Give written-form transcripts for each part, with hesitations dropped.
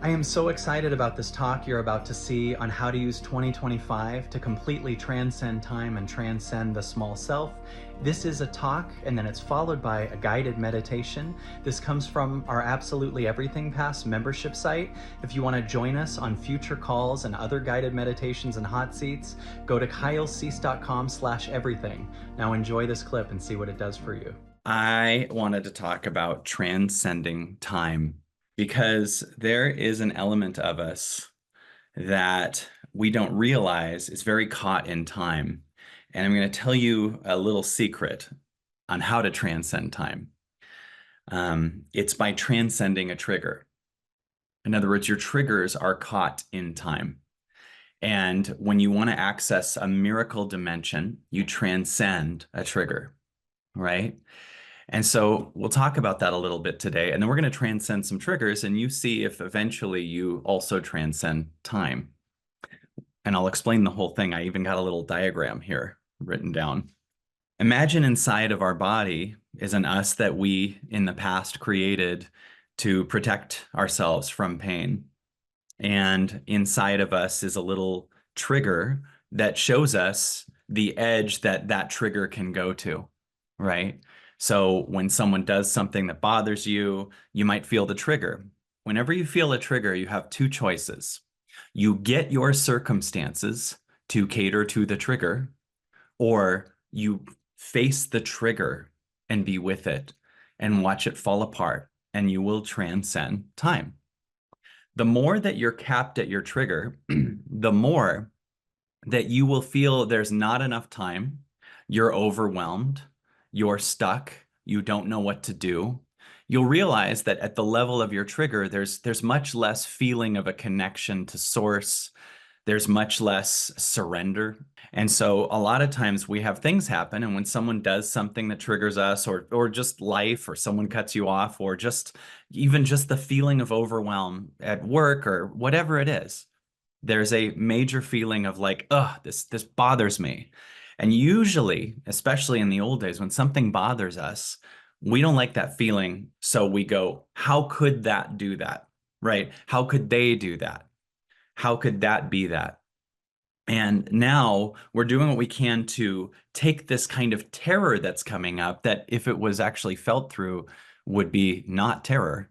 I am so excited about this talk you're about to see on how to use 2025 to completely transcend time and transcend the small self. This is a talk, and then it's followed by a guided meditation. This comes from our Absolutely Everything Pass membership site. If you want to join us on future calls and other guided meditations and hot seats, go to kylecease.com/everything. Now enjoy this clip and see what it does for you. I wanted to talk about transcending time because there is an element of us that we don't realize is very caught in time. And I'm going to tell you a little secret on how to transcend time. It's by transcending a trigger. In other words, your triggers are caught in time. And when you want to access a miracle dimension, you transcend a trigger, right? And so we'll talk about that a little bit today. And then we're going to transcend some triggers and you see if eventually you also transcend time. And I'll explain the whole thing. I even got a little diagram here written down. Imagine inside of our body is an us that we in the past created to protect ourselves from pain. And inside of us is a little trigger that shows us the edge that that trigger can go to, right? So when someone does something that bothers you, you might feel the trigger. Whenever you feel a trigger, you have two choices. You get your circumstances to cater to the trigger, or you face the trigger and be with it and watch it fall apart, and you will transcend time. The more that you're capped at your trigger, the more that you will feel there's not enough time, you're overwhelmed, you're stuck, you don't know what to do. You'll realize that at the level of your trigger, there's much less feeling of a connection to source. There's much less surrender. And so a lot of times we have things happen, and when someone does something that triggers us, or just life, or someone cuts you off, or just even just the feeling of overwhelm at work or whatever it is, there's a major feeling of like, oh, this bothers me. And usually, especially in the old days, when something bothers us, we don't like that feeling. So we go, how could that do that? Right? How could they do that? How could that be that? And now we're doing what we can to take this kind of terror that's coming up, that if it was actually felt through would be not terror.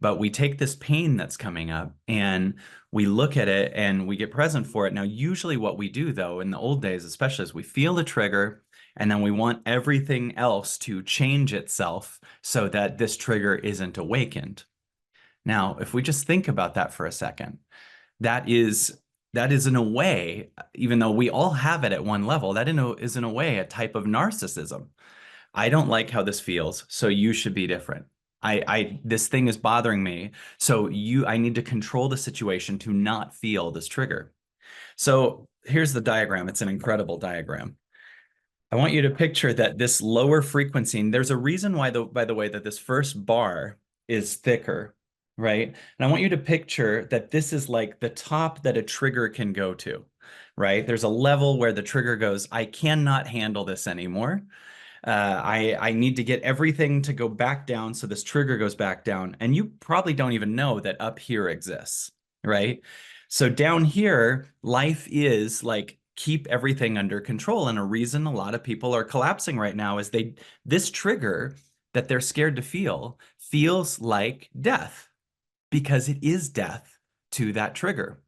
But we take this pain that's coming up and we look at it and we get present for it. Now, usually what we do, though, in the old days, especially, is we feel the trigger and then we want everything else to change itself so that this trigger isn't awakened. Now, if we just think about that for a second, that is in a way, even though we all have it at one level, that is in a way a type of narcissism. I don't like how this feels, so you should be different. This thing is bothering me, so I need to control the situation to not feel this trigger. So here's the diagram. It's an incredible diagram. I want you to picture that this lower frequency, and there's a reason why, by the way, that this first bar is thicker, right? And I want you to picture that this is like the top that a trigger can go to, right? There's a level where the trigger goes, I cannot handle this anymore. I need to get everything to go back down so this trigger goes back down. And you probably don't even know that up here exists, right? So down here, life is like, keep everything under control. And a reason a lot of people are collapsing right now is this trigger that they're scared to feel feels like death, because it is death to that trigger.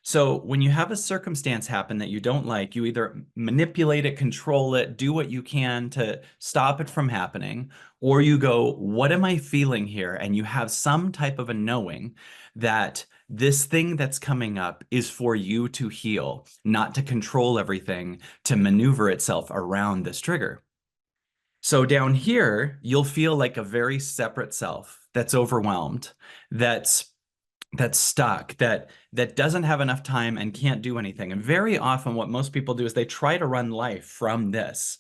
So when you have a circumstance happen that you don't like, you either manipulate it, control it, do what you can to stop it from happening, or you go, what am I feeling here? And you have some type of a knowing that this thing that's coming up is for you to heal, not to control everything, to maneuver itself around this trigger. So down here, you'll feel like a very separate self that's overwhelmed, that's stuck, that doesn't have enough time and can't do anything. And very often what most people do is they try to run life from this.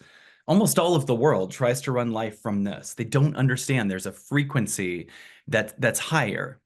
Almost all of the world tries to run life from this. They don't understand there's a frequency that's higher.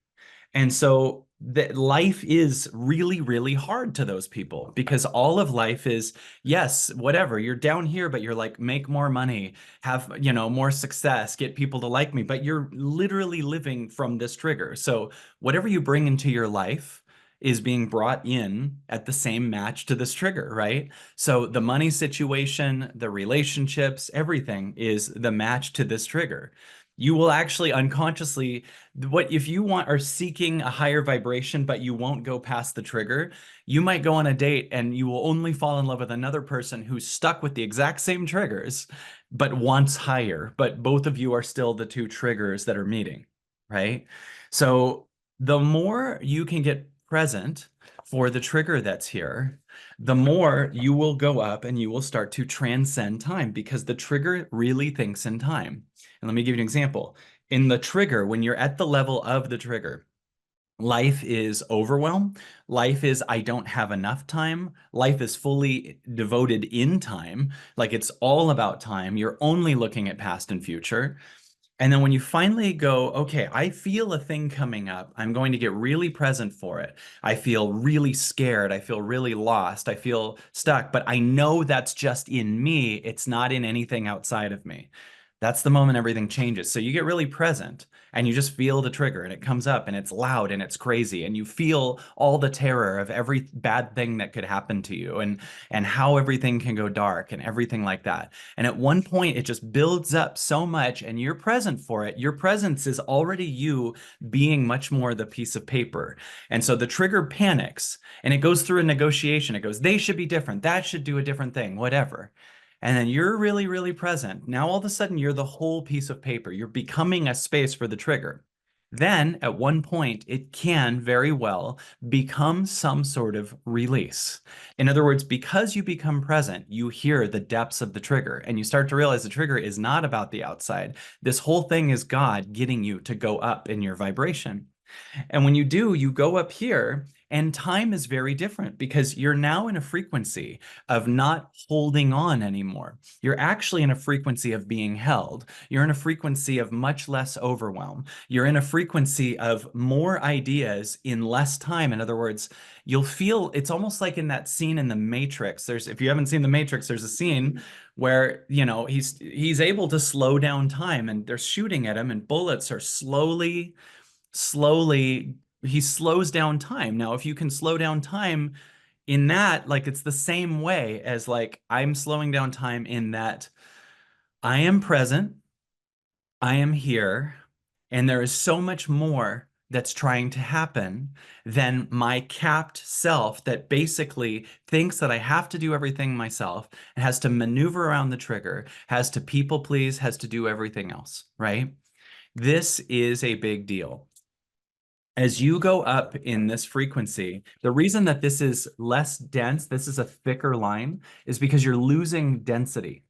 And so that life is really, really hard to those people because all of life is, yes, whatever. You're down here, but you're like, make more money, have, more success, get people to like me. But you're literally living from this trigger. So whatever you bring into your life is being brought in at the same match to this trigger, right? So the money situation, the relationships, everything is the match to this trigger. You will actually unconsciously, what if you are seeking a higher vibration, but you won't go past the trigger, you might go on a date and you will only fall in love with another person who's stuck with the exact same triggers, but wants higher. But both of you are still the two triggers that are meeting, right? So the more you can get present for the trigger that's here, the more you will go up and you will start to transcend time because the trigger really thinks in time. And let me give you an example. In the trigger, when you're at the level of the trigger, life is overwhelm. Life is, I don't have enough time. Life is fully devoted in time. Like it's all about time. You're only looking at past and future. And then when you finally go, okay, I feel a thing coming up. I'm going to get really present for it. I feel really scared. I feel really lost. I feel stuck, but I know that's just in me. It's not in anything outside of me. That's the moment everything changes. So you get really present and you just feel the trigger and it comes up and it's loud and it's crazy and you feel all the terror of every bad thing that could happen to you and how everything can go dark and everything like that. And at one point, it just builds up so much, and you're present for it. Your presence is already you being much more the piece of paper. And so the trigger panics and it goes through a negotiation. It goes, they should be different. That should do a different thing, whatever. And then you're really, really present. Now, all of a sudden, you're the whole piece of paper. You're becoming a space for the trigger. Then, at one point, it can very well become some sort of release. In other words, because you become present, you hear the depths of the trigger and you start to realize the trigger is not about the outside. This whole thing is God getting you to go up in your vibration. And when you do, you go up here, and time is very different because you're now in a frequency of not holding on anymore. You're actually in a frequency of being held. You're in a frequency of much less overwhelm. You're in a frequency of more ideas in less time. In other words, you'll feel it's almost like in that scene in The Matrix. If you haven't seen The Matrix, there's a scene where, he's able to slow down time and they're shooting at him and bullets are slowly he slows down time. Now, if you can slow down time in that, like it's the same way as like I'm slowing down time in that I am present, I am here, and there is so much more that's trying to happen than my capped self that basically thinks that I have to do everything myself and has to maneuver around the trigger, has to people please, has to do everything else, right? This is a big deal. As you go up in this frequency, the reason that this is less dense, this is a thicker line, is because you're losing density.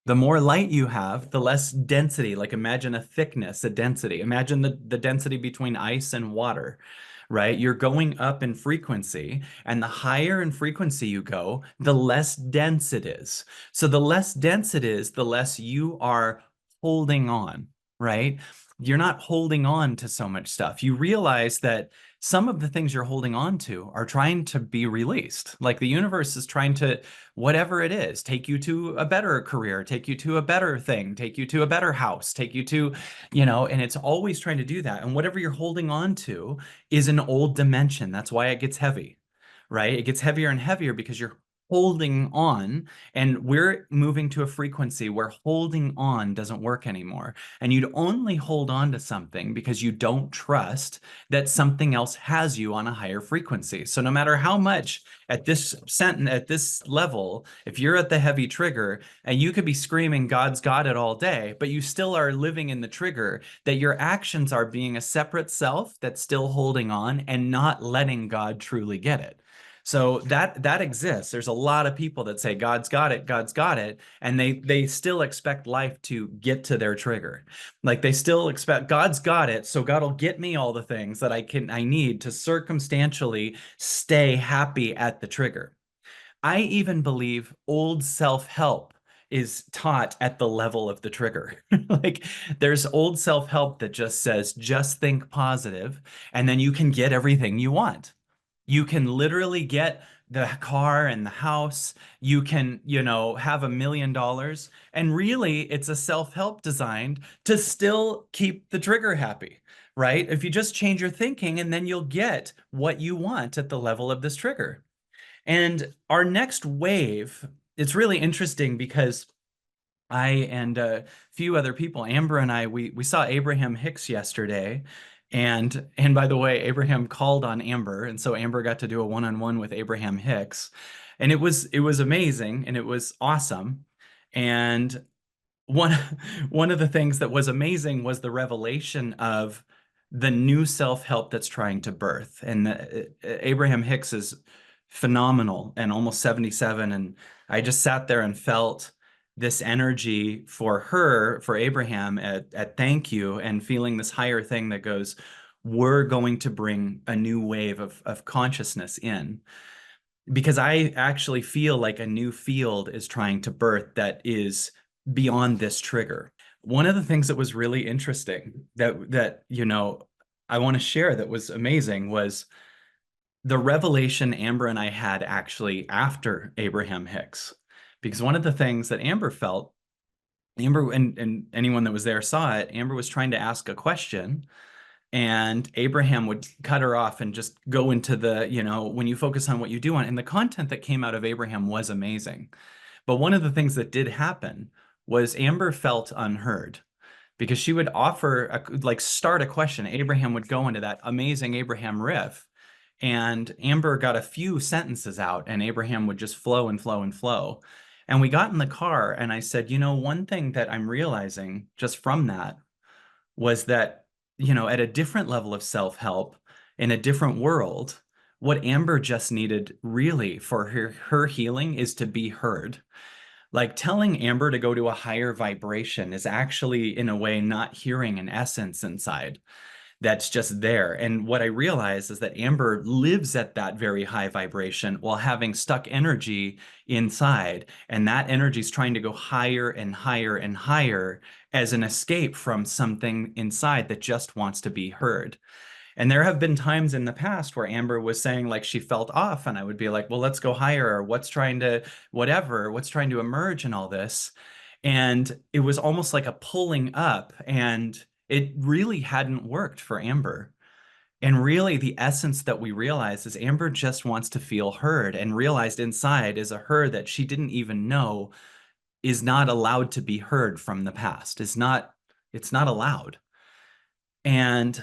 The more light you have, the less density. Like imagine a thickness, a density. Imagine the density between ice and water, right? You're going up in frequency, and the higher in frequency you go, the less dense it is. So the less dense it is, the less you are holding on, right? You're not holding on to so much stuff. You realize that some of the things you're holding on to are trying to be released. Like the universe is trying to, whatever it is, take you to a better career, take you to a better thing, take you to a better house, take you to, and it's always trying to do that. And whatever you're holding on to is an old dimension. That's why it gets heavy, right? It gets heavier and heavier because you're holding on, and we're moving to a frequency where holding on doesn't work anymore. And you'd only hold on to something because you don't trust that something else has you on a higher frequency. So no matter how much at this sentence, at this level, if you're at the heavy trigger and you could be screaming, God's got it all day, but you still are living in the trigger, that your actions are being a separate self that's still holding on and not letting God truly get it. So that exists. There's a lot of people that say God's got it, and they still expect life to get to their trigger. Like they still expect God's got it, so God will get me all the things that I need to circumstantially stay happy at the trigger. I even believe old self-help is taught at the level of the trigger. Like there's old self-help that just says, just think positive, and then you can get everything you want. You can literally get the car and the house. You can, have $1 million. And really, it's a self-help designed to still keep the trigger happy, right? If you just change your thinking, and then you'll get what you want at the level of this trigger. And our next wave, it's really interesting because I and a few other people, Amber and I, we saw Abraham Hicks yesterday. And by the way, Abraham called on Amber, and so Amber got to do a one-on-one with Abraham Hicks. And it was amazing and it was awesome. And one one of the things that was amazing was the revelation of the new self-help that's trying to birth. And Abraham Hicks is phenomenal and almost 77. And I just sat there and felt this energy for Abraham at thank you, and feeling this higher thing that goes, we're going to bring a new wave of consciousness in, because I actually feel like a new field is trying to birth that is beyond this trigger. One of the things that was really interesting that I want to share that was amazing was the revelation Amber and I had actually after Abraham Hicks. Because one of the things that Amber felt, Amber and anyone that was there saw it, Amber was trying to ask a question, and Abraham would cut her off and just go into when you focus on what you do want. And the content that came out of Abraham was amazing. But one of the things that did happen was Amber felt unheard, because she would start a question. Abraham would go into that amazing Abraham riff, and Amber got a few sentences out, and Abraham would just flow and flow and flow. And we got in the car, and I said, one thing that I'm realizing just from that was that, at a different level of self-help in a different world, what Amber just needed really for her healing is to be heard. Like telling Amber to go to a higher vibration is actually, in a way, not hearing an essence inside that's just there. And what I realized is that Amber lives at that very high vibration while having stuck energy inside. And that energy is trying to go higher and higher and higher as an escape from something inside that just wants to be heard. And there have been times in the past where Amber was saying like she felt off, and I would be like, well, let's go higher, or what's trying to emerge in all this. And it was almost like a pulling up, and it really hadn't worked for Amber. And really, the essence that we realized is Amber just wants to feel heard, and realized inside is a her that she didn't even know is not allowed to be heard from the past. It's not allowed. And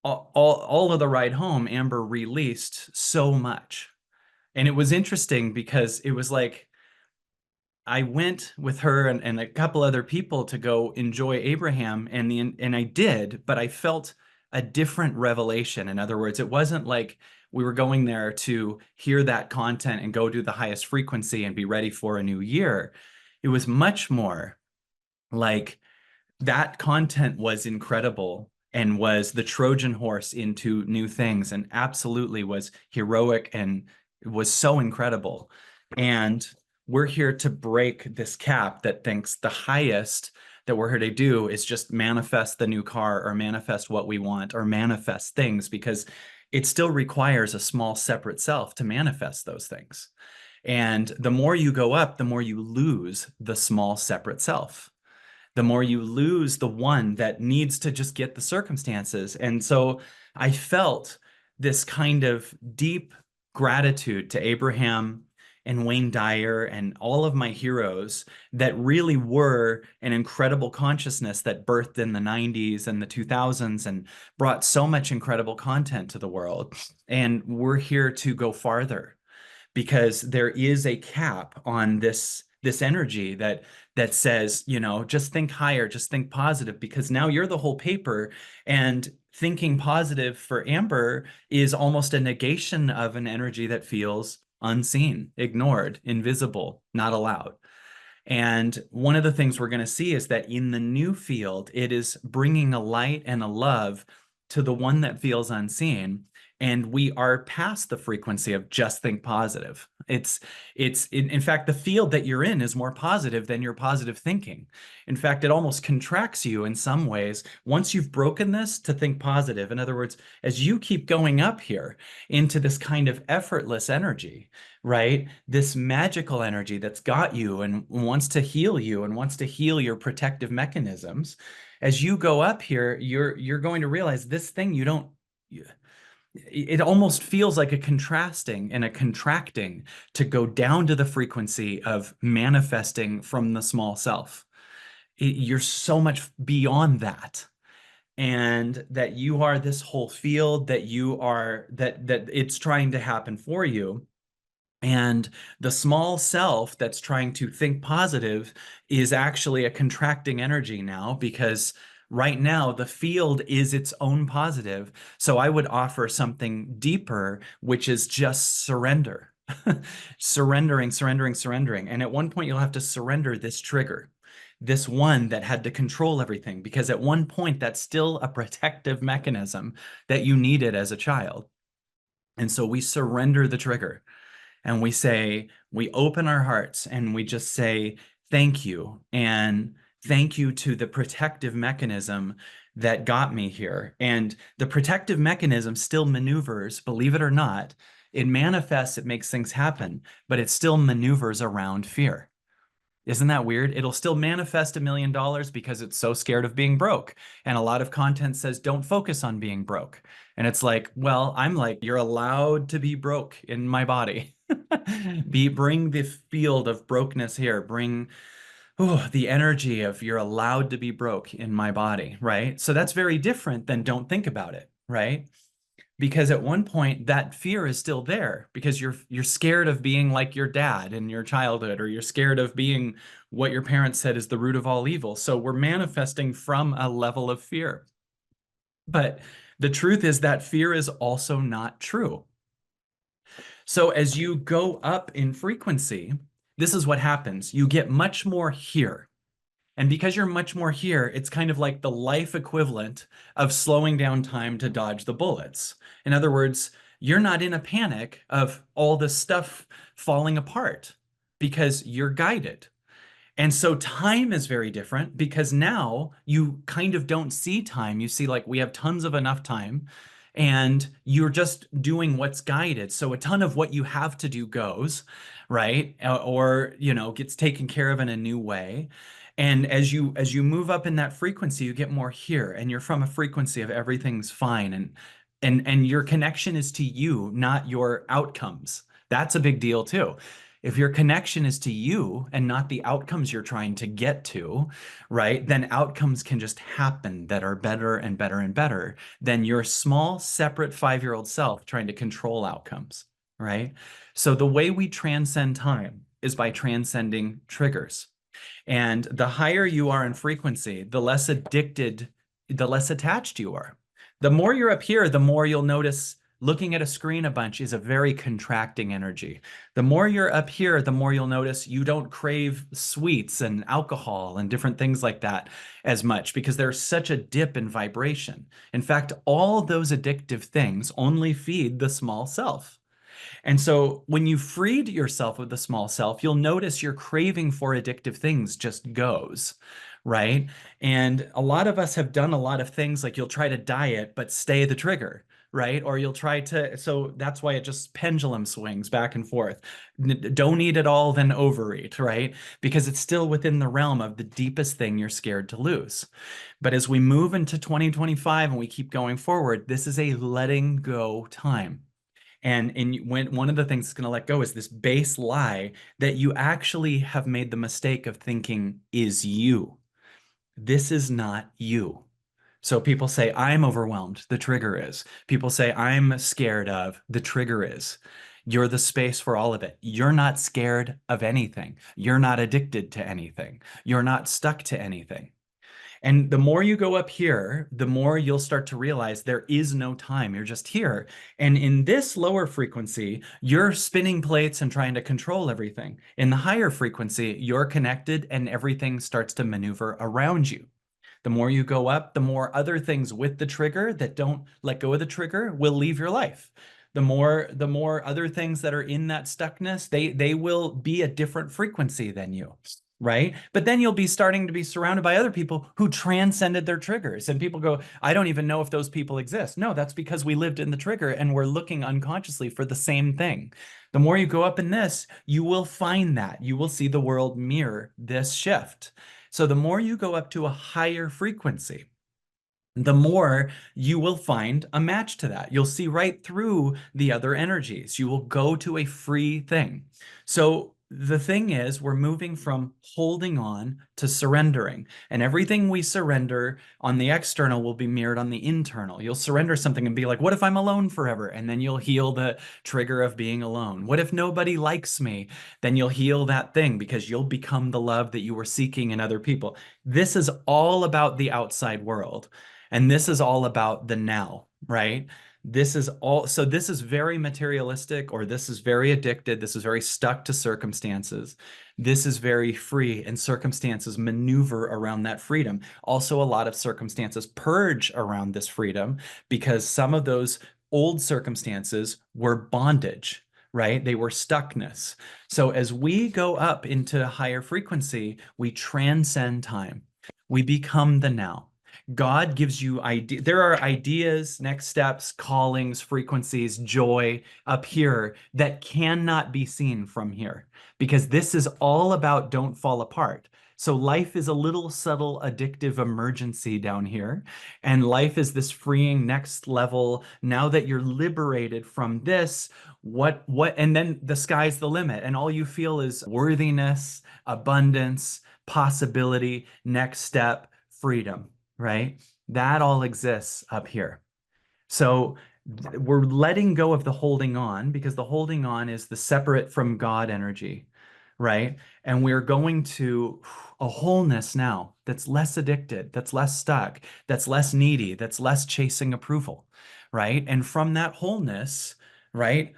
all of the ride home, Amber released so much. And it was interesting because it was like I went with her and a couple other people to go enjoy Abraham, and I did, but I felt a different revelation. In other words, it wasn't like we were going there to hear that content and go do the highest frequency and be ready for a new year. It was much more like that content was incredible and was the Trojan horse into new things, and absolutely was heroic and was so incredible. And we're here to break this cap that thinks the highest that we're here to do is just manifest the new car, or manifest what we want, or manifest things, because it still requires a small separate self to manifest those things. And the more you go up, the more you lose the small separate self, the more you lose the one that needs to just get the circumstances. And so I felt this kind of deep gratitude to Abraham and Wayne Dyer and all of my heroes that really were an incredible consciousness that birthed in the 90s and the 2000s and brought so much incredible content to the world. And we're here to go farther, because there is a cap on this energy that says, just think higher, just think positive, because now you're the whole paper. And thinking positive for Amber is almost a negation of an energy that feels unseen, ignored, invisible, not allowed. And one of the things we're going to see is that in the new field, it is bringing a light and a love to the one that feels unseen. and we are past the frequency of just think positive. In fact, the field that you're in is more positive than your positive thinking. In fact, it almost contracts you in some ways once you've broken this to think positive. In other words, as you keep going up here into this kind of effortless energy, right? This magical energy that's got you and wants to heal you and wants to heal your protective mechanisms. As you go up here, you're going to realize this thing you don't it almost feels like a contrasting and a contracting to go down to the frequency of manifesting from the small self. You're so much beyond that, and that you are this whole field, that you are that it's trying to happen for you. And the small self that's trying to think positive is actually a contracting energy now, because right now the field is its own positive. So I would offer something deeper, which is just surrender. Surrendering, surrendering, surrendering. And at one point, you'll have to surrender this trigger, this one that had to control everything, because at one point, that's still a protective mechanism that you needed as a child. And so we surrender the trigger. And we open our hearts and we just say, thank you. And thank you to the protective mechanism that got me here. And the protective mechanism still maneuvers, believe it or not. It manifests, it makes things happen, but it still maneuvers around fear. Isn't that weird? It'll still manifest $1 million because it's so scared of being broke. And a lot of content says, don't focus on being broke. And it's like, well, I'm like, you're allowed to be broke in my body. Bring the field of brokenness here. Bring the energy of you're allowed to be broke in my body, right? So that's very different than don't think about it, right? Because at one point that fear is still there because you're scared of being like your dad in your childhood, or you're scared of being what your parents said is the root of all evil. So we're manifesting from a level of fear. But the truth is that fear is also not true. So as you go up in frequency, this is what happens. You get much more here. And because you're much more here, it's kind of like the life equivalent of slowing down time to dodge the bullets. In other words, you're not in a panic of all this stuff falling apart because you're guided. And so time is very different because now you kind of don't see time. You see, like, we have tons of enough time and you're just doing what's guided. So a ton of what you have to do goes, right? Or, gets taken care of in a new way. And as you move up in that frequency, you get more here, and you're from a frequency of everything's fine, and your connection is to you, not your outcomes. That's a big deal too. If your connection is to you and not the outcomes you're trying to get to, right, then outcomes can just happen that are better and better and better than your small, separate 5-year-old self trying to control outcomes, right? So the way we transcend time is by transcending triggers. And the higher you are in frequency, the less addicted, the less attached you are. The more you're up here, the more you'll notice looking at a screen a bunch is a very contracting energy. The more you're up here, the more you'll notice you don't crave sweets and alcohol and different things like that as much because there's such a dip in vibration. In fact, all those addictive things only feed the small self. And so when you freed yourself of the small self, you'll notice your craving for addictive things just goes, right? And a lot of us have done a lot of things like you'll try to diet, but stay the trigger, right? Or you'll try to, so that's why it just pendulum swings back and forth. Don't eat at all, then overeat, right? Because it's still within the realm of the deepest thing you're scared to lose. But as we move into 2025 and we keep going forward, this is a letting go time. And when one of the things that's going to let go is this base lie that you actually have made the mistake of thinking is you. This is not you. So people say, I'm overwhelmed. The trigger is. People say, I'm scared of. The trigger is. You're the space for all of it. You're not scared of anything. You're not addicted to anything. You're not stuck to anything. And the more you go up here, the more you'll start to realize there is no time. You're just here. And in this lower frequency, you're spinning plates and trying to control everything. In the higher frequency, you're connected and everything starts to maneuver around you. The more you go up, the more other things with the trigger that don't let go of the trigger will leave your life. The more other things that are in that stuckness, they will be a different frequency than you. Right. But then you'll be starting to be surrounded by other people who transcended their triggers. And people go, I don't even know if those people exist. No, that's because we lived in the trigger and we're looking unconsciously for the same thing. The more you go up in this, you will find that. You will see the world mirror this shift. So the more you go up to a higher frequency, the more you will find a match to that. You'll see right through the other energies. You will go to a free thing. So the thing is, we're moving from holding on to surrendering. And everything we surrender on the external will be mirrored on the internal. You'll surrender something and be like, what if I'm alone forever? And then you'll heal the trigger of being alone. What if nobody likes me? Then you'll heal that thing because you'll become the love that you were seeking in other people. This is all about the outside world. And this is all about the now, right? This is all, so this is very materialistic, or this is very addicted. This is very stuck to circumstances. This is very free, and circumstances maneuver around that freedom. Also, a lot of circumstances purge around this freedom because some of those old circumstances were bondage, right? They were stuckness. So as we go up into higher frequency, we transcend time. We become the now. God gives you idea. There are ideas, next steps, callings, frequencies, joy up here that cannot be seen from here because this is all about don't fall apart. So life is a little subtle, addictive emergency down here. And life is this freeing next level. Now that you're liberated from this, and then the sky's the limit. And all you feel is worthiness, abundance, possibility, next step, freedom, right? That all exists up here. So we're letting go of the holding on because the holding on is the separate from God energy, right? And we're going to a wholeness now that's less addicted, that's less stuck, that's less needy, that's less chasing approval, right? And from that wholeness, right,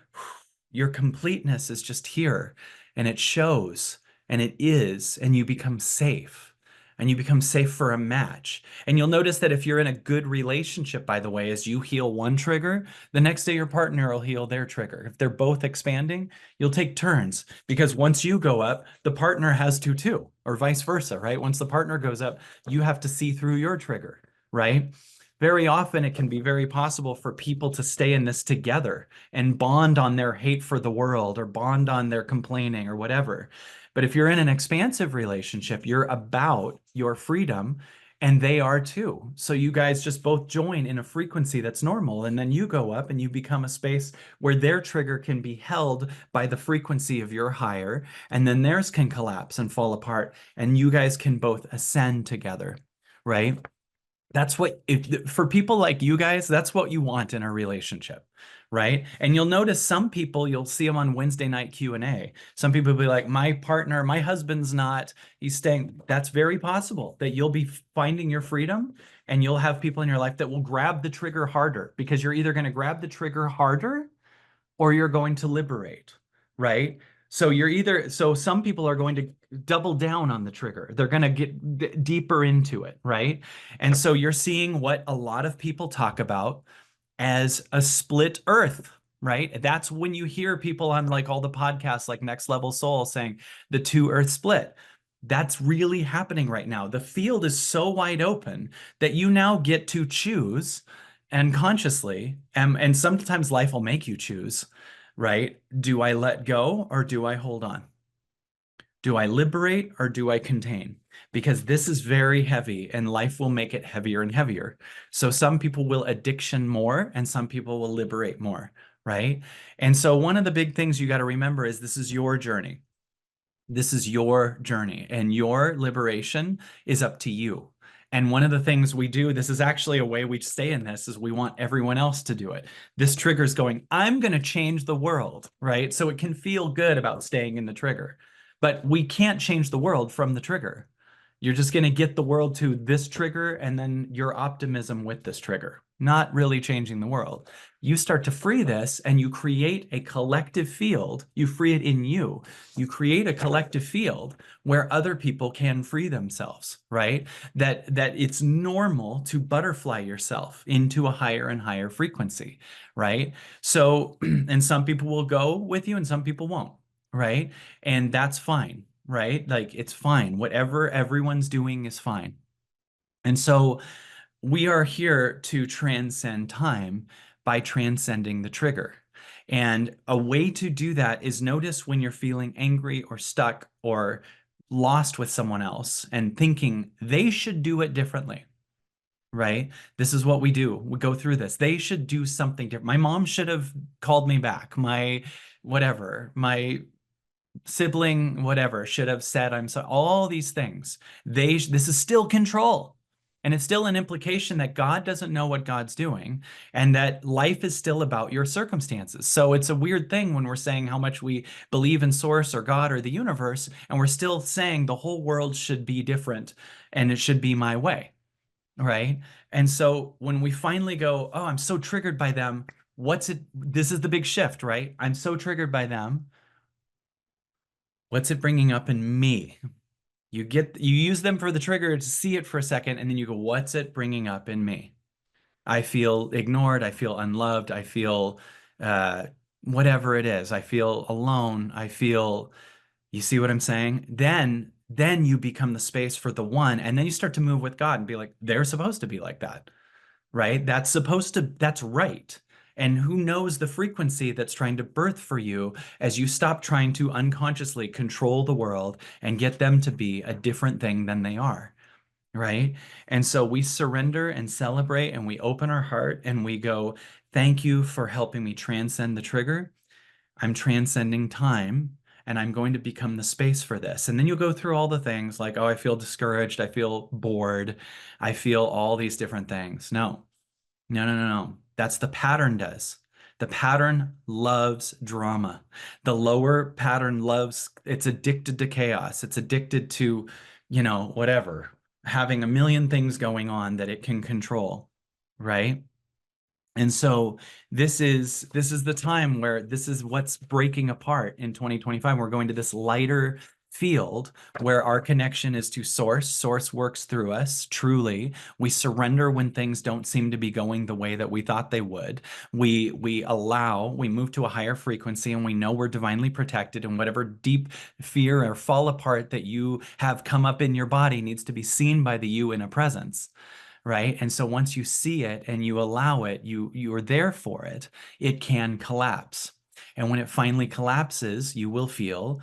your completeness is just here and it shows and it is, and you become safe. And you become safe for a match. And you'll notice that if you're in a good relationship, by the way, as you heal one trigger, the next day your partner will heal their trigger. If they're both expanding, you'll take turns because once you go up, the partner has to too, or vice versa, right? Once the partner goes up, you have to see through your trigger, right? Very often it can be very possible for people to stay in this together and bond on their hate for the world or bond on their complaining or whatever. But if you're in an expansive relationship, you're about your freedom and they are too. So you guys just both join in a frequency that's normal. And then you go up and you become a space where their trigger can be held by the frequency of your higher. And then theirs can collapse and fall apart. And you guys can both ascend together, right? That's what, if for people like you guys, that's what you want in a relationship, right? And you'll notice some people, you'll see them on Wednesday night Q&A. Some people will be like, my partner, my husband's not, he's staying. That's very possible that you'll be finding your freedom and you'll have people in your life that will grab the trigger harder because you're either going to grab the trigger harder or you're going to liberate, right? So some people are going to double down on the trigger. They're going to get deeper into it, right? And so you're seeing what a lot of people talk about as a split earth, right? That's when you hear people on like all the podcasts like Next Level Soul saying the two earth split. That's really happening right now. The field is so wide open that you now get to choose and consciously, and sometimes life will make you choose, right? Do I let go or do I hold on? Do I liberate or do I contain? Because this is very heavy and life will make it heavier and heavier. So some people will addiction more and some people will liberate more, right? And so one of the big things you got to remember is this is your journey. This is your journey and your liberation is up to you. And one of the things we do, this is actually a way we stay in this, is we want everyone else to do it. This trigger's going, I'm going to change the world, right? So it can feel good about staying in the trigger, but we can't change the world from the trigger. You're just going to get the world to this trigger and then your optimism with this trigger, not really changing the world. You start to free this and you create a collective field. You free it in you. You create a collective field where other people can free themselves, right? That it's normal to butterfly yourself into a higher and higher frequency, right? So, and some people will go with you and some people won't, right? And that's fine, right? Like it's fine. Whatever everyone's doing is fine. And so we are here to transcend time by transcending the trigger. And a way to do that is notice when you're feeling angry or stuck or lost with someone else and thinking they should do it differently, right? This is what we do. We go through this. They should do something different. My mom should have called me back. My whatever, my sibling, whatever, should have said, I'm sorry, all these things. This is still control. And it's still an implication that God doesn't know what God's doing and that life is still about your circumstances. So it's a weird thing when we're saying how much we believe in source or God or the universe, and we're still saying the whole world should be different and it should be my way, right? And so when we finally go, oh, I'm so triggered by them, what's it? This is the big shift, right? I'm so triggered by them. What's it bringing up in me? You use them for the trigger to see it for a second, and then you go, what's it bringing up in me? I feel ignored. I feel unloved. I feel uh, whatever it is. I feel alone. I feel, you see what I'm saying? Then you become the space for the one, and then you start to move with God and be like, they're supposed to be like that, right? That's right. And who knows the frequency that's trying to birth for you as you stop trying to unconsciously control the world and get them to be a different thing than they are, right? And so we surrender and celebrate and we open our heart and we go, thank you for helping me transcend the trigger. I'm transcending time and I'm going to become the space for this. And then you'll go through all the things like, oh, I feel discouraged. I feel bored. I feel all these different things. No, no, no, no, no. That's the pattern does. The pattern loves drama. The lower pattern loves, it's addicted to chaos. It's addicted to, whatever, having a million things going on that it can control, right? And so this is the time where this is what's breaking apart in 2025. We're going to this lighter field where our connection is to source. Source works through us, truly. We surrender when things don't seem to be going the way that we thought they would. We move to a higher frequency and we know we're divinely protected, and whatever deep fear or fall apart that you have come up in your body needs to be seen by the you in a presence, right? And so once you see it and you allow it, you are there for it, it can collapse. And when it finally collapses, you will feel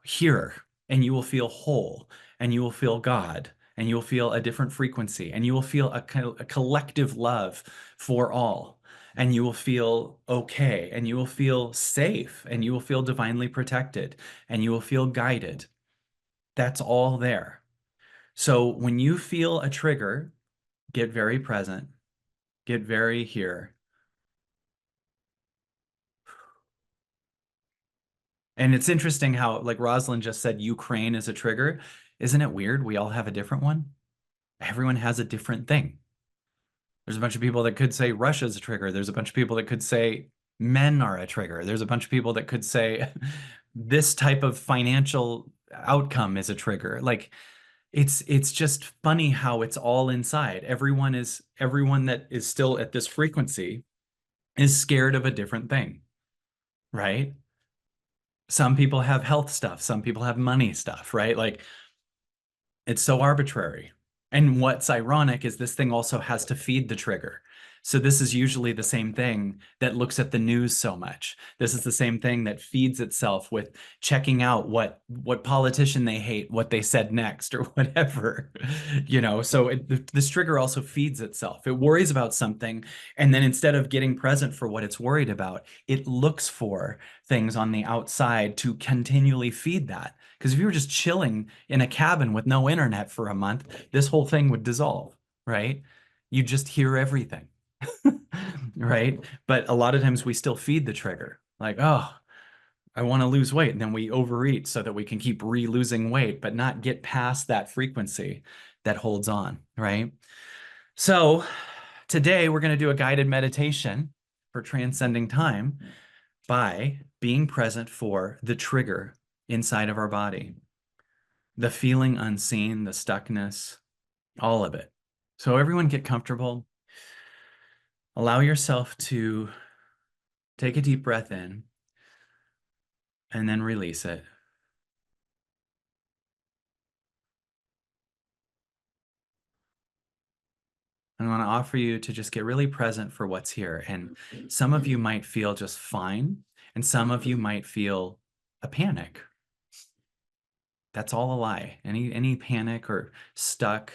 here, and you will feel whole, and you will feel God, and you will feel a different frequency, and you will feel a collective love for all. And you will feel okay, and you will feel safe, and you will feel divinely protected, and you will feel guided. That's all there. So when you feel a trigger, get very present, get very here. And it's interesting how, like Rosalind just said, Ukraine is a trigger. Isn't it weird? We all have a different one. Everyone has a different thing. There's a bunch of people that could say Russia's a trigger. There's a bunch of people that could say men are a trigger. There's a bunch of people that could say this type of financial outcome is a trigger. Like it's just funny how it's all inside. Everyone that is still at this frequency is scared of a different thing, right? Some people have health stuff, some people have money stuff, right? Like it's so arbitrary. And what's ironic is this thing also has to feed the trigger. So this is usually the same thing that looks at the news so much. This is the same thing that feeds itself with checking out what politician they hate, what they said next, or whatever. So this trigger also feeds itself. It worries about something, and then instead of getting present for what it's worried about, it looks for things on the outside to continually feed that. Because if you were just chilling in a cabin with no internet for a month, this whole thing would dissolve, right? You just hear everything, right? But a lot of times we still feed the trigger, like, oh, I want to lose weight. And then we overeat so that we can keep re-losing weight, but not get past that frequency that holds on, right? So Today, we're going to do a guided meditation for transcending time by being present for the trigger inside of our body, the feeling unseen, the stuckness, all of it. So, everyone get comfortable. Allow yourself to take a deep breath in and then release it. I want to offer you to just get really present for what's here. And some of you might feel just fine, and some of you might feel a panic. That's all a lie. Any panic or stuck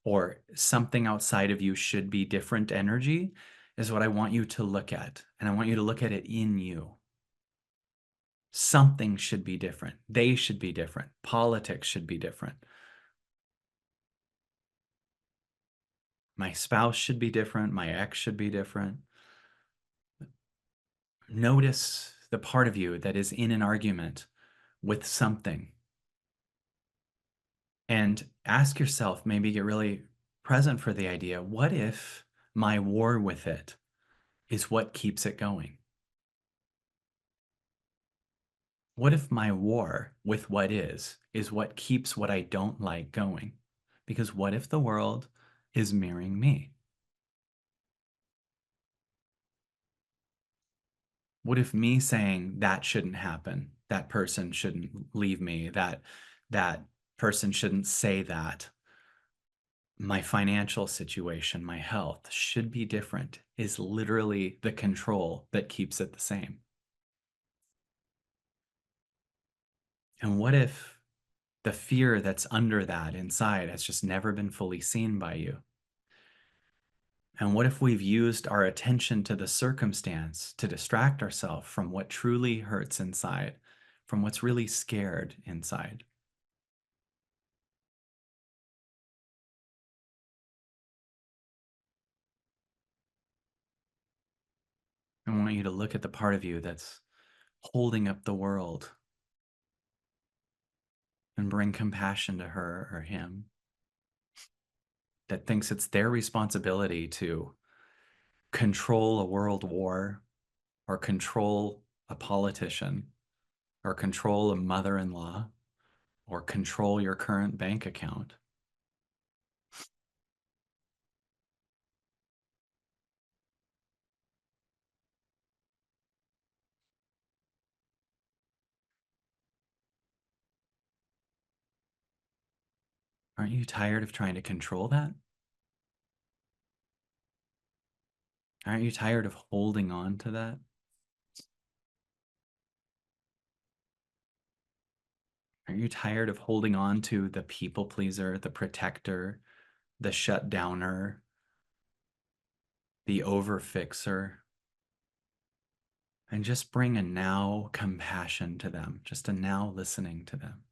or something outside of you should be different energy is what I want you to look at. And I want you to look at it in you. Something should be different. They should be different. Politics should be different. My spouse should be different. My ex should be different. Notice the part of you that is in an argument with something. And ask yourself, maybe get really present for the idea, what if my war with it is what keeps it going? What if my war with what is what keeps what I don't like going? Because what if the world is mirroring me? What if me saying that shouldn't happen, that person shouldn't leave me, that person shouldn't say that, my financial situation, my health should be different, is literally the control that keeps it the same? And what if the fear that's under that inside has just never been fully seen by you? And what if we've used our attention to the circumstance to distract ourselves from what truly hurts inside, from what's really scared inside? I want you to look at the part of you that's holding up the world and bring compassion to her or him, that thinks it's their responsibility to control a world war or control a politician or control a mother-in-law or control your current bank account. Aren't you tired of trying to control that? Aren't you tired of holding on to that? Aren't you tired of holding on to the people pleaser, the protector, the shutdowner, the overfixer? And just bring a now compassion to them, just a now listening to them.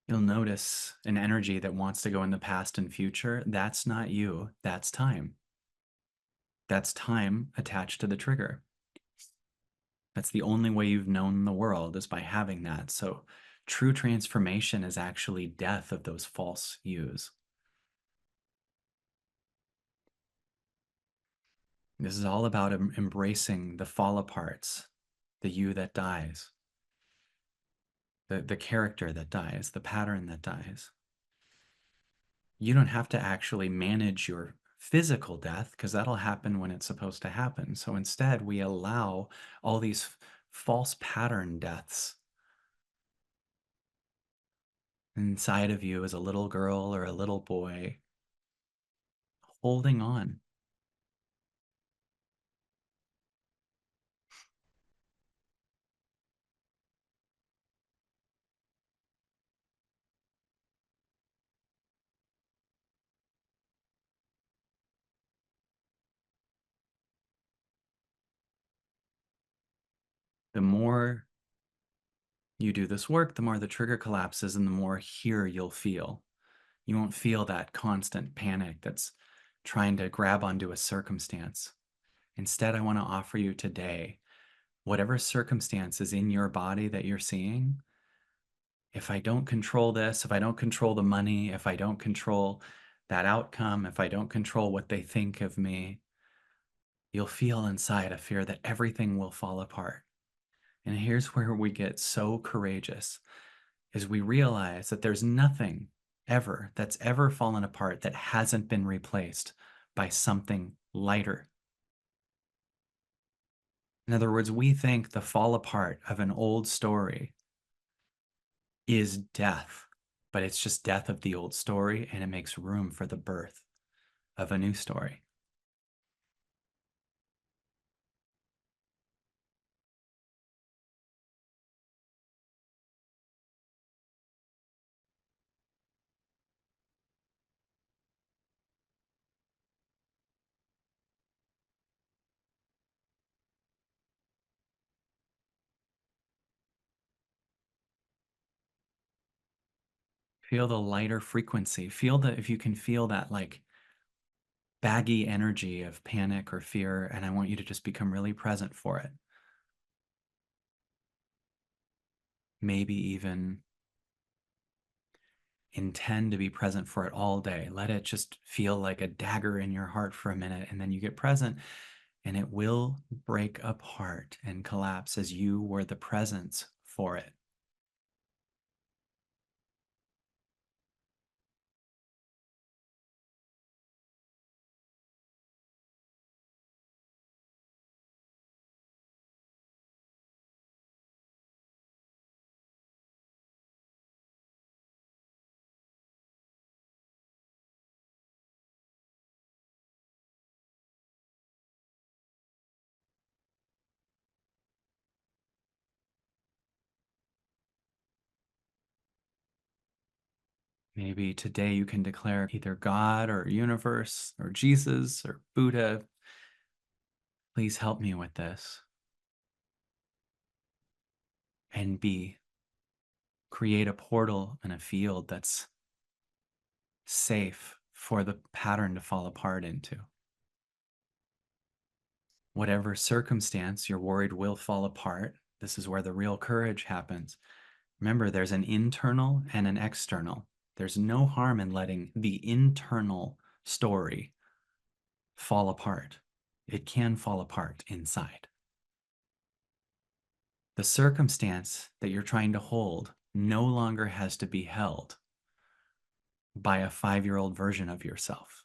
You'll notice an energy that wants to go in the past and future. That's not you, that's time. That's time attached to the trigger. That's the only way you've known the world, is by having that. So true transformation is actually death of those false yous. This is all about embracing the fall aparts, the you that dies, the character that dies, the pattern that dies. You don't have to actually manage your physical death, because that'll happen when it's supposed to happen. So instead, we allow all these false pattern deaths inside of you as a little girl or a little boy, holding on. The more you do this work, the more the trigger collapses and the more here you'll feel. You won't feel that constant panic that's trying to grab onto a circumstance. Instead, I want to offer you today, whatever circumstance is in your body that you're seeing, if I don't control this, if I don't control the money, if I don't control that outcome, if I don't control what they think of me, you'll feel inside a fear that everything will fall apart. And here's where we get so courageous, is we realize that there's nothing ever that's ever fallen apart that hasn't been replaced by something lighter. In other words, we think the fall apart of an old story is death, but it's just death of the old story, and it makes room for the birth of a new story. Feel the lighter frequency. Feel that, if you can feel that like baggy energy of panic or fear, and I want you to just become really present for it. Maybe even intend to be present for it all day. Let it just feel like a dagger in your heart for a minute, and then you get present, and it will break apart and collapse as you were the presence for it. Maybe today you can declare either God or universe or Jesus or Buddha, please help me with this. And B, create a portal and a field that's safe for the pattern to fall apart into. Whatever circumstance you're worried will fall apart, this is where the real courage happens. Remember, there's an internal and an external. There's no harm in letting the internal story fall apart. It can fall apart inside. The circumstance that you're trying to hold no longer has to be held by a 5-year-old version of yourself.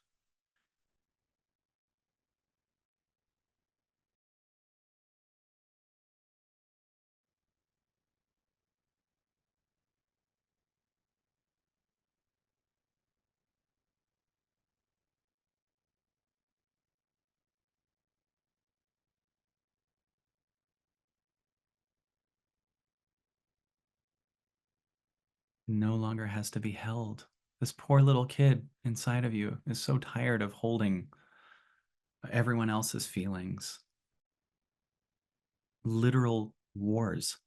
No longer has to be held. This poor little kid inside of you is so tired of holding everyone else's feelings. Literal wars,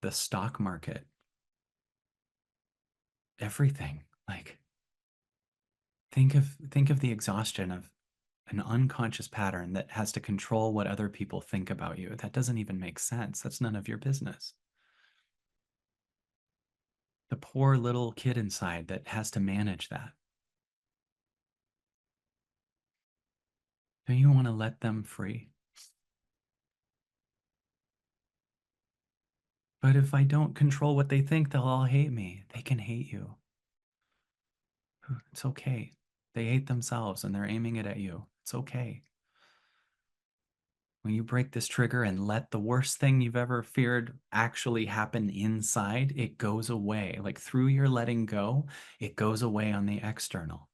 the stock market, everything. Like, think of the exhaustion of an unconscious pattern that has to control what other people think about you. That doesn't even make sense. That's none of your business. The poor little kid inside that has to manage that. Don't you want to let them free? But if I don't control what they think, they'll all hate me. They can hate you. It's okay. They hate themselves and they're aiming it at you. It's okay. When you break this trigger and let the worst thing you've ever feared actually happen inside, it goes away. Like through your letting go, it goes away on the external.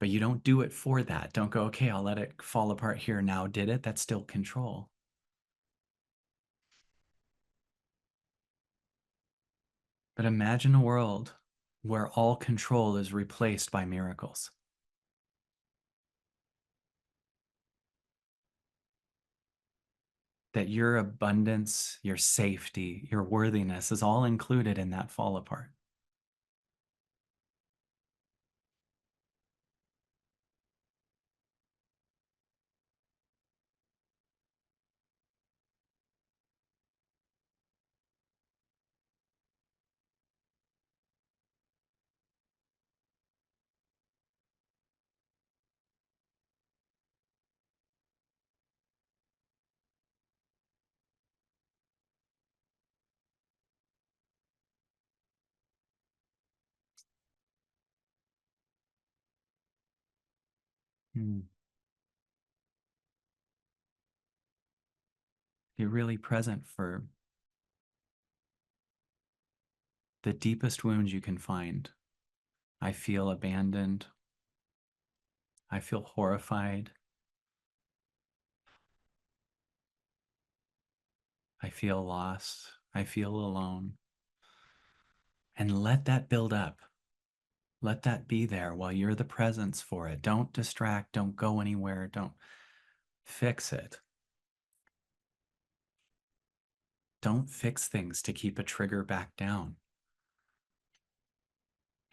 But you don't do it for that. Don't go, okay, I'll let it fall apart here. Now did it? That's still control. But imagine a world where all control is replaced by miracles. that your abundance, your safety, your worthiness is all included in that fall apart. Mm. Be really present for the deepest wounds you can find. I feel abandoned. I feel horrified. I feel lost. I feel alone. And let that build up. Let that be there while you're the presence for it. Don't distract. Don't go anywhere. Don't fix it. Don't fix things to keep a trigger back down.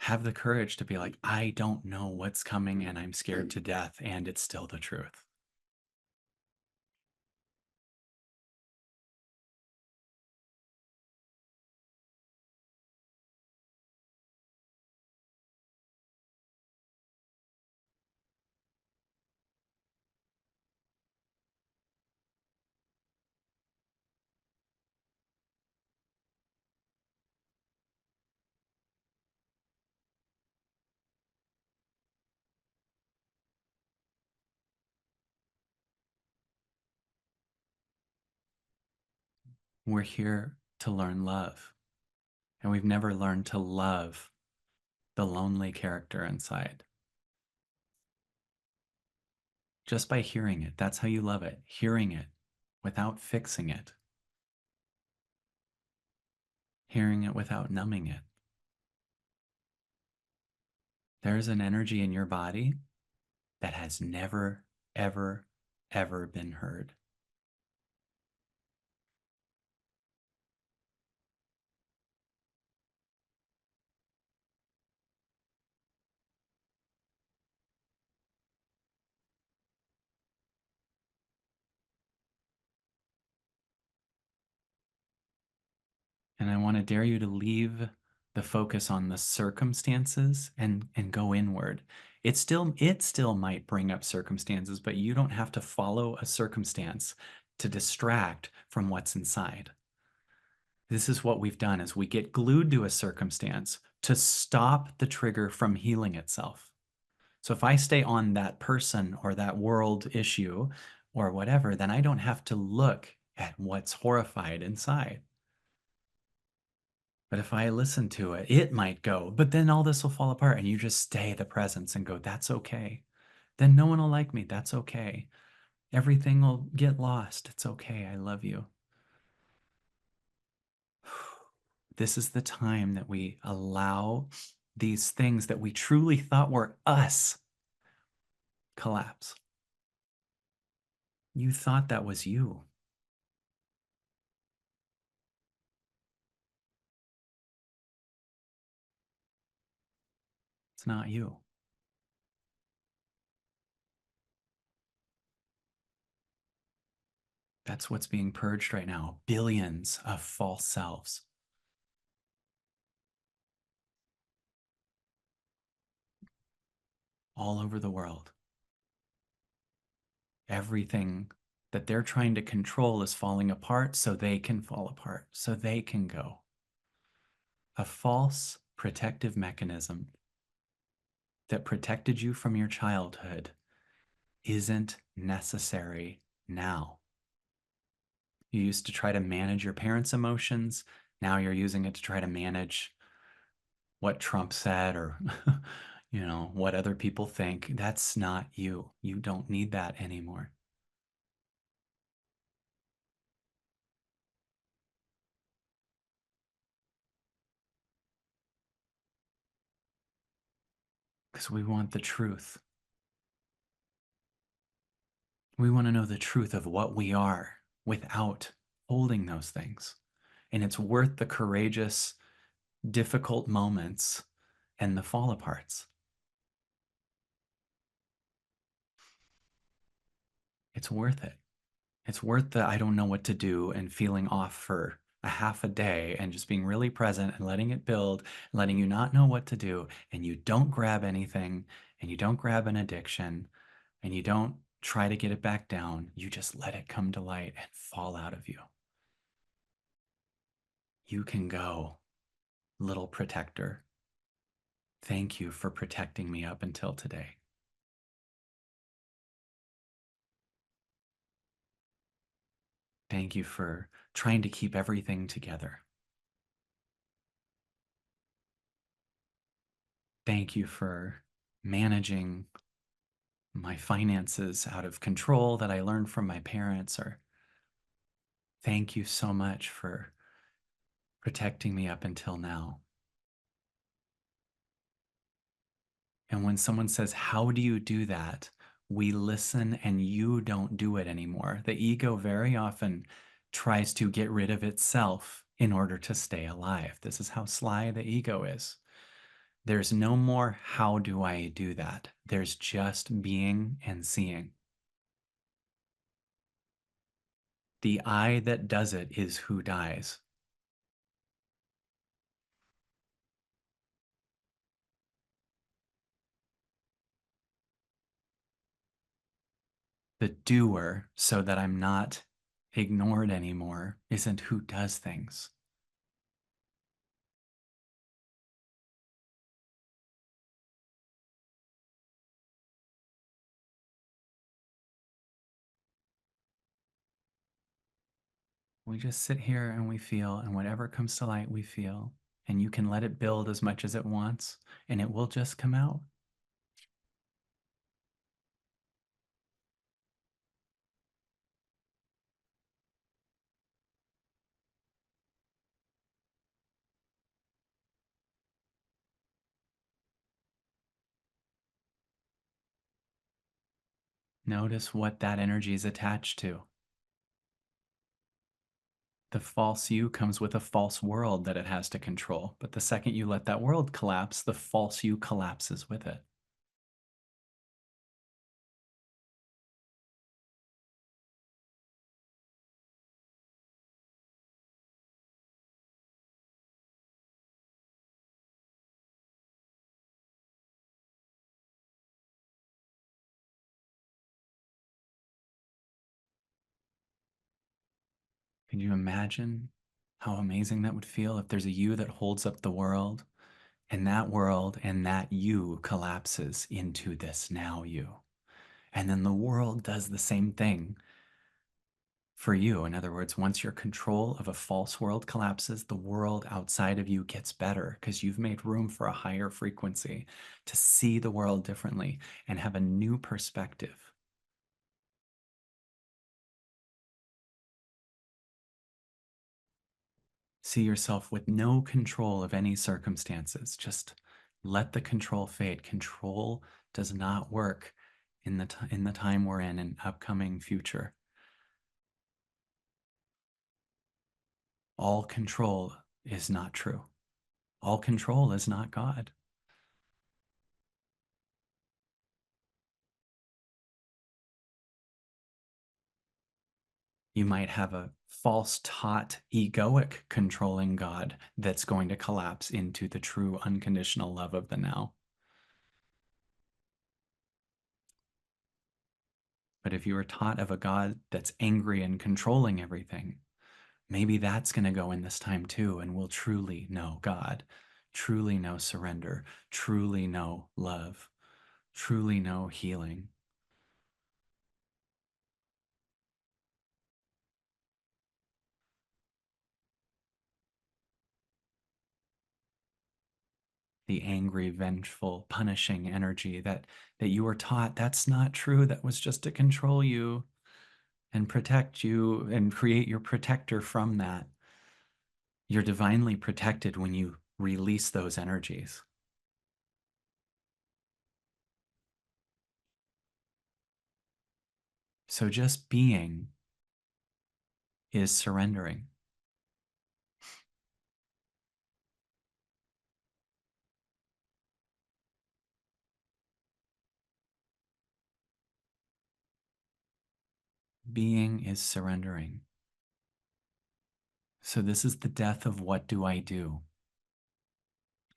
Have the courage to be like, I don't know what's coming and I'm scared to death, and it's still the truth. We're here to learn love, and we've never learned to love the lonely character inside. Just by hearing it, that's how you love it. Hearing it without fixing it, hearing it without numbing it. There's an energy in your body that has never, ever, ever been heard. And I want to dare you to leave the focus on the circumstances and go inward. It still might bring up circumstances, but you don't have to follow a circumstance to distract from what's inside. This is what we've done is we get glued to a circumstance to stop the trigger from healing itself. So if I stay on that person or that world issue or whatever, then I don't have to look at what's horrified inside. But if I listen to it, it might go, but then all this will fall apart and you just stay the presence and go, that's okay. Then no one will like me. That's okay. Everything will get lost. It's okay. I love you. This is the time that we allow these things that we truly thought were us collapse. You thought that was you. It's not you. That's what's being purged right now. Billions of false selves all over the world. Everything that they're trying to control is falling apart so they can fall apart, so they can go. A false protective mechanism that protected you from your childhood isn't necessary now. You used to try to manage your parents' emotions. Now you're using it to try to manage what Trump said or, what other people think. That's not you. You don't need that anymore. Because we want the truth. We want to know the truth of what we are. without holding those things. And it's worth the courageous, difficult moments and the fall aparts. It's worth it. It's worth the I don't know what to do and feeling off for a half a day and just being really present and letting it build, letting you not know what to do. And you don't grab anything and you don't grab an addiction and you don't try to get it back down. You just let it come to light and fall out of you. You can go, little protector. Thank you for protecting me up until today. Thank you for trying to keep everything together. Thank you for managing my finances out of control that I learned from my parents. Or thank you so much for protecting me up until now. And when someone says, how do you do that? We listen and you don't do it anymore. The ego very often tries to get rid of itself in order to stay alive. This is how sly the ego is. There's no more, how do I do that? There's just being and seeing. The I that does it is who dies. The doer, so that I'm not ignored anymore, isn't who does things. We just sit here and we feel, and whatever comes to light, we feel. And you can let it build as much as it wants, and it will just come out. Notice what that energy is attached to. The false you comes with a false world that it has to control. But the second you let that world collapse, the false you collapses with it. Can you imagine how amazing that would feel if there's a you that holds up the world and that you collapses into this now you? And then the world does the same thing for you. In other words, once your control of a false world collapses, the world outside of you gets better because you've made room for a higher frequency to see the world differently and have a new perspective. See yourself with no control of any circumstances. Just let the control fade. Control does not work in the time we're in and upcoming future. All control is not true. All control is not God. You might have a false taught egoic controlling God that's going to collapse into the true unconditional love of the now. But if you are taught of a God that's angry and controlling everything, maybe that's going to go in this time too, and we'll truly know God, truly know surrender, truly know love, truly know healing. The angry, vengeful, punishing energy that you were taught, that's not true. That was just to control you and protect you and create your protector from that. You're divinely protected when you release those energies. So just being is surrendering. Being is surrendering. So this is the death of what do I do?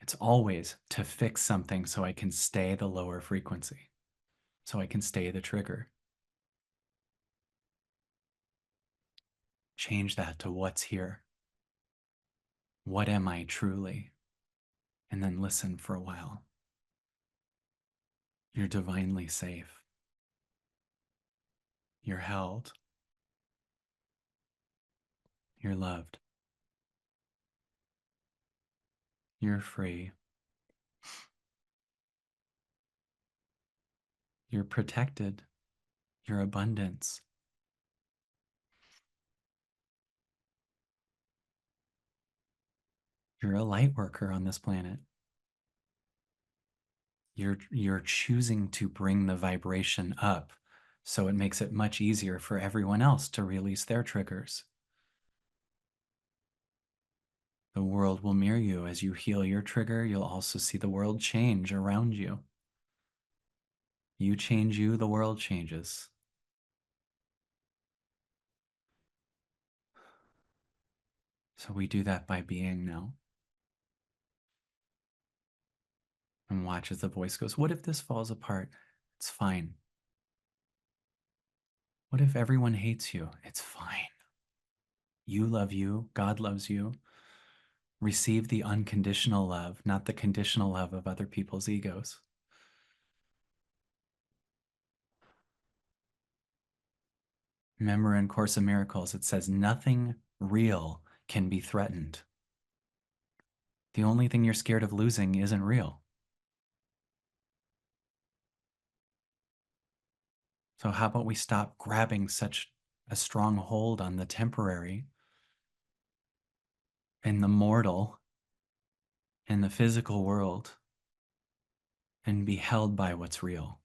It's always to fix something so I can stay the lower frequency, so I can stay the trigger. Change that to what's here. What am I truly? And then listen for a while. You're divinely safe. You're held. You're loved. You're free. You're protected. Your abundance. You're a light worker on this planet. You're choosing to bring the vibration up, so it makes it much easier for everyone else to release their triggers. The world will mirror you. As you heal your trigger, you'll also see the world change around you. You change you, the world changes. So we do that by being now. And watch as the voice goes, what if this falls apart? It's fine. What if everyone hates you? It's fine. You love you. God loves you. Receive the unconditional love, not the conditional love of other people's egos. Remember in Course in Miracles, it says nothing real can be threatened. The only thing you're scared of losing isn't real. So how about we stop grabbing such a strong hold on the temporary and the mortal and the physical world and be held by what's real.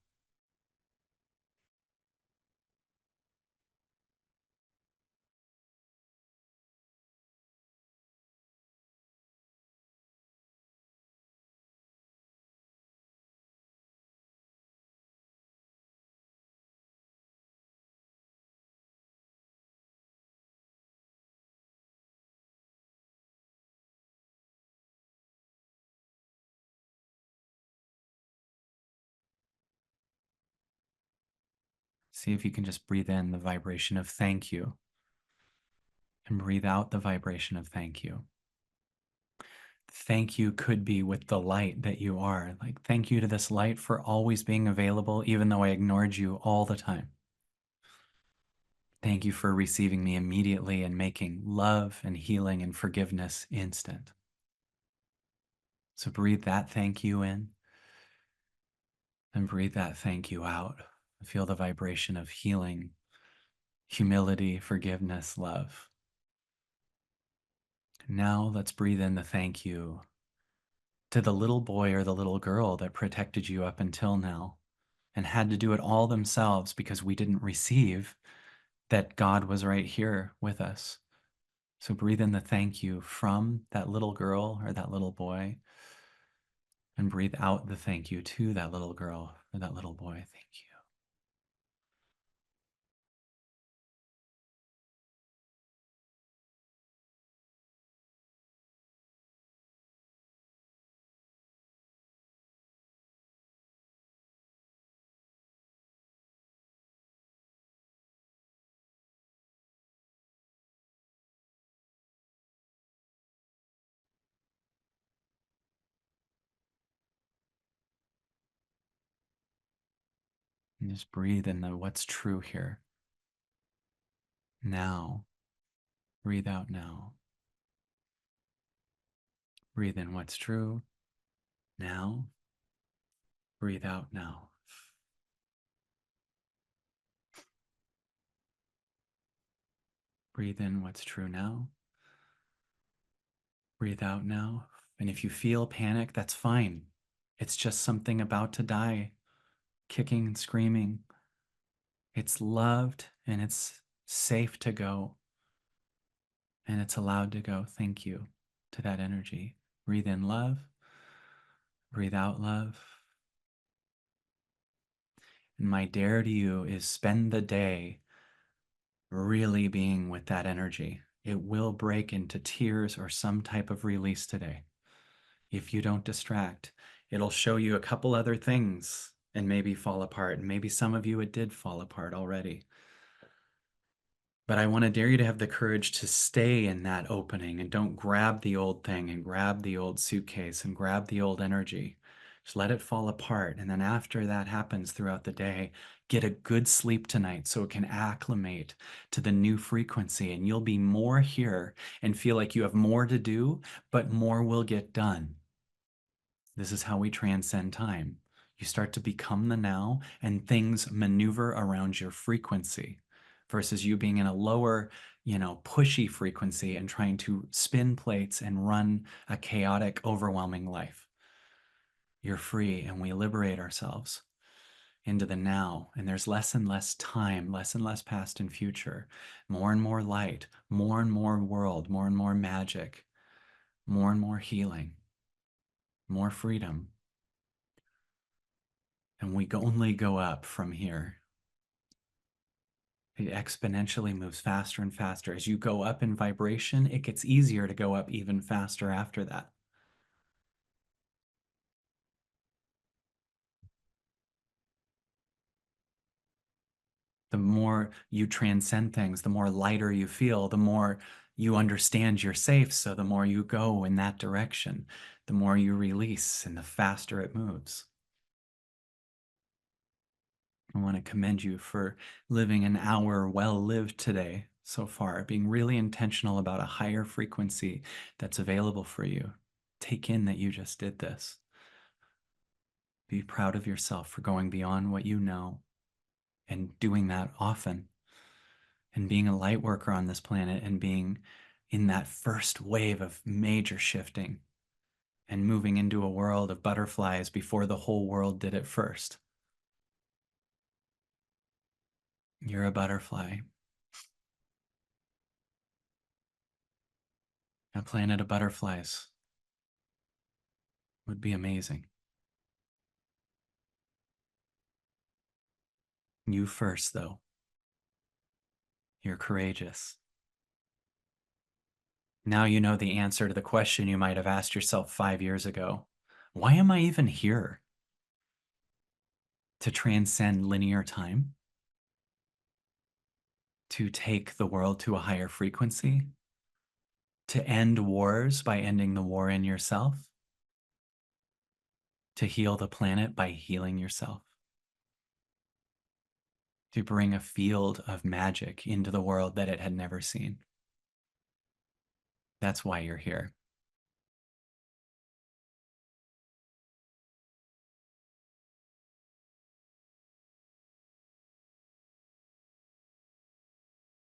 See if you can just breathe in the vibration of thank you and breathe out the vibration of thank you. Thank you could be with the light that you are. Like, thank you to this light for always being available, even though I ignored you all the time. Thank you for receiving me immediately and making love and healing and forgiveness instant. So breathe that thank you in and breathe that thank you out. Feel the vibration of healing, humility, forgiveness, love. Now let's breathe in the thank you to the little boy or the little girl that protected you up until now and had to do it all themselves because we didn't receive that God was right here with us. So breathe in the thank you from that little girl or that little boy and breathe out the thank you to that little girl or that little boy. Thank you. And just breathe in the what's true here. Now, breathe out now. Breathe in what's true. Now, breathe out now. Breathe in what's true now. Breathe out now. And if you feel panic, that's fine. It's just something about to die, kicking and screaming. It's loved and it's safe to go. And it's allowed to go. Thank you to that energy. Breathe in love, breathe out love. And my dare to you is spend the day really being with that energy. It will break into tears or some type of release today. If you don't distract, it'll show you a couple other things and maybe fall apart. And maybe some of you, it did fall apart already. But I want to dare you to have the courage to stay in that opening and don't grab the old thing and grab the old suitcase and grab the old energy. Just let it fall apart. And then after that happens throughout the day, get a good sleep tonight so it can acclimate to the new frequency. And you'll be more here and feel like you have more to do, but more will get done. This is how we transcend time. You start to become the now, and things maneuver around your frequency versus you being in a lower, pushy frequency and trying to spin plates and run a chaotic, overwhelming life. You're free, and we liberate ourselves into the now. And there's less and less time, less and less past and future, more and more light, more and more world, more and more magic, more and more healing, more freedom. And we only go up from here. It exponentially moves faster and faster. As you go up in vibration, it gets easier to go up even faster after that. The more you transcend things, the more lighter you feel, the more you understand you're safe. So the more you go in that direction, the more you release and the faster it moves. I want to commend you for living an hour well lived today so far, being really intentional about a higher frequency that's available for you. Take in that you just did this. Be proud of yourself for going beyond what you know and doing that often and being a light worker on this planet and being in that first wave of major shifting and moving into a world of butterflies before the whole world did it first. You're a butterfly. A planet of butterflies would be amazing. You first, though. You're courageous. Now you know the answer to the question you might have asked yourself 5 years ago. Why am I even here? To transcend linear time? To take the world to a higher frequency? To end wars by ending the war in yourself? To heal the planet by healing yourself? To bring a field of magic into the world that it had never seen? That's why you're here.